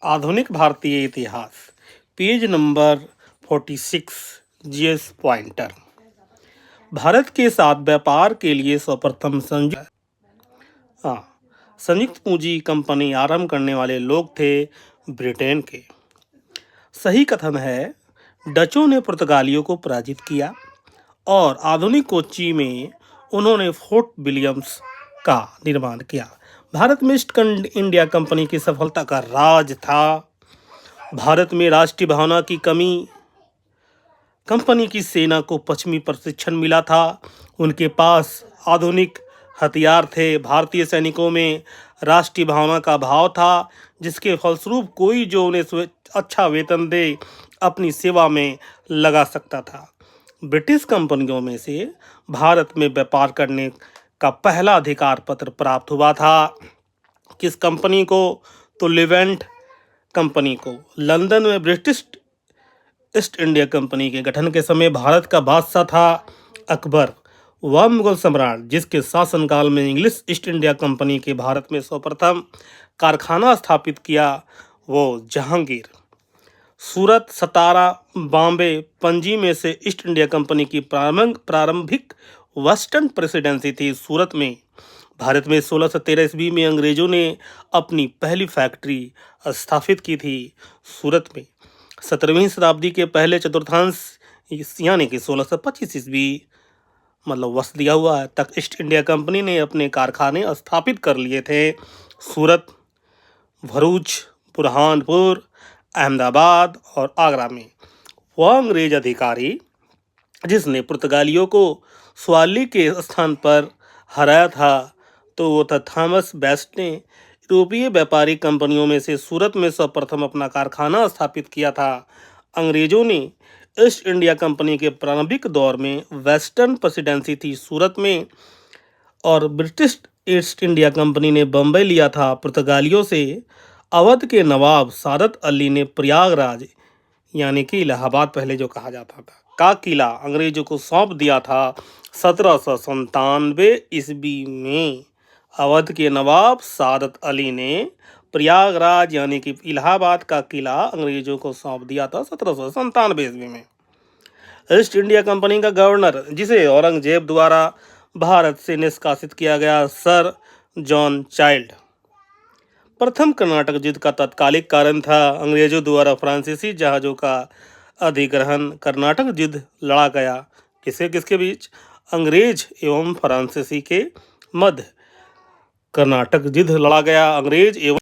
आधुनिक भारतीय इतिहास, page number 46। GS pointer. Bharat के साथ व्यापार के लिए सर्वप्रथम संयुक्त पूंजी कंपनी आरंभ करने वाले लोग थे ब्रिटेन के। सही कथन है, डचों ने पुर्तगालियों को पराजित किया और आधुनिक कोच्चि में उन्होंने फोर्ट विलियम्स का निर्माण किया। भारत में ईस्ट इंडिया कंपनी की सफलता का राज था भारत में राष्ट्रीय भावना की कमी। कंपनी की सेना को पश्चिमी प्रशिक्षण मिला था, उनके पास आधुनिक हथियार थे। भारतीय सैनिकों में राष्ट्रीय भावना का भाव था, जिसके फलस्वरूप कोई जो उन्हें अच्छा वेतन दे अपनी सेवा में लगा सकता था। ब्रिटिश कंपनियों में से भारत में व्यापार करने का पहला अधिकार पत्र प्राप्त हुआ था। किस कंपनी को? तो लिवेंट कंपनी को। लंदन में ब्रिटिश ईस्ट इंडिया कंपनी के गठन के समय भारत का बादशाह था अकबर। वह मुगल सम्राट जिसके शासनकाल में इंग्लिश ईस्ट इंडिया कंपनी के भारत में सर्वप्रथम कारखाना स्थापित किया, वो जहांगीर। सूरत, सतारा, बॉम्बे, पणजी में से ईस्ट इंडिया कंपनी की प्रारंभिक वेस्टर्न प्रेसिडेंसी थी। सूरत में भारत में 1613 ईस्वी में अंग्रेजों ने अपनी पहली फैक्ट्री स्थापित की थी। सूरत में 17वीं शताब्दी के पहले चतुर्थांश यानी कि 1625 ईस्वी वर्ष दिया हुआ है तक ईस्ट इंडिया कंपनी ने अपने कारखाने स्थापित कर लिए थे। सूरत, भरूच, बुरहानपुर, अहमदाबाद और आगरा में। वह अंग्रेज अधिकारी जिसने पुर्तगालियों को स्वाली के स्थान पर हराया था, तो वो था थॉमस बेस्ट ने यूरोपीय व्यापारी कंपनियों में से सूरत में सर्वप्रथम अपना कारखाना स्थापित किया था। अंग्रेजों ने ईस्ट इंडिया कंपनी के प्रारंभिक दौर में वेस्टर्न प्रेसिडेंसी थी सूरत में और ब्रिटिश ईस्ट इंडिया कंपनी ने बम्बई लिया था। पुर्तगालियों से अवध के नवाब सादत अली ने प्रयागराज यानी कि इलाहाबाद पहले जो कहा जाता था का किला अंग्रेजों को सौंप दिया था। 1797 ईस्वी में अवध के नवाब सादत अली ने प्रयागराज यानी कि इलाहाबाद का किला अंग्रेजों को सौंप दिया था 1797 ईस्वी में। ईस्ट इंडिया कंपनी का गवर्नर जिसे औरंगजेब द्वारा भारत से निष्कासित किया गया, सर जॉन चाइल्ड। प्रथम कर्नाटक युद्ध का तात्कालिक कारण था अंग्रेजों द्वारा फ्रांसीसी जहाजों का अधिग्रहण। कर्नाटक युद्ध लड़ा गया किसके बीच? अंग्रेज एवं फ्रांसीसी के मध्य कर्नाटक युद्ध लड़ा गया। अंग्रेज एवं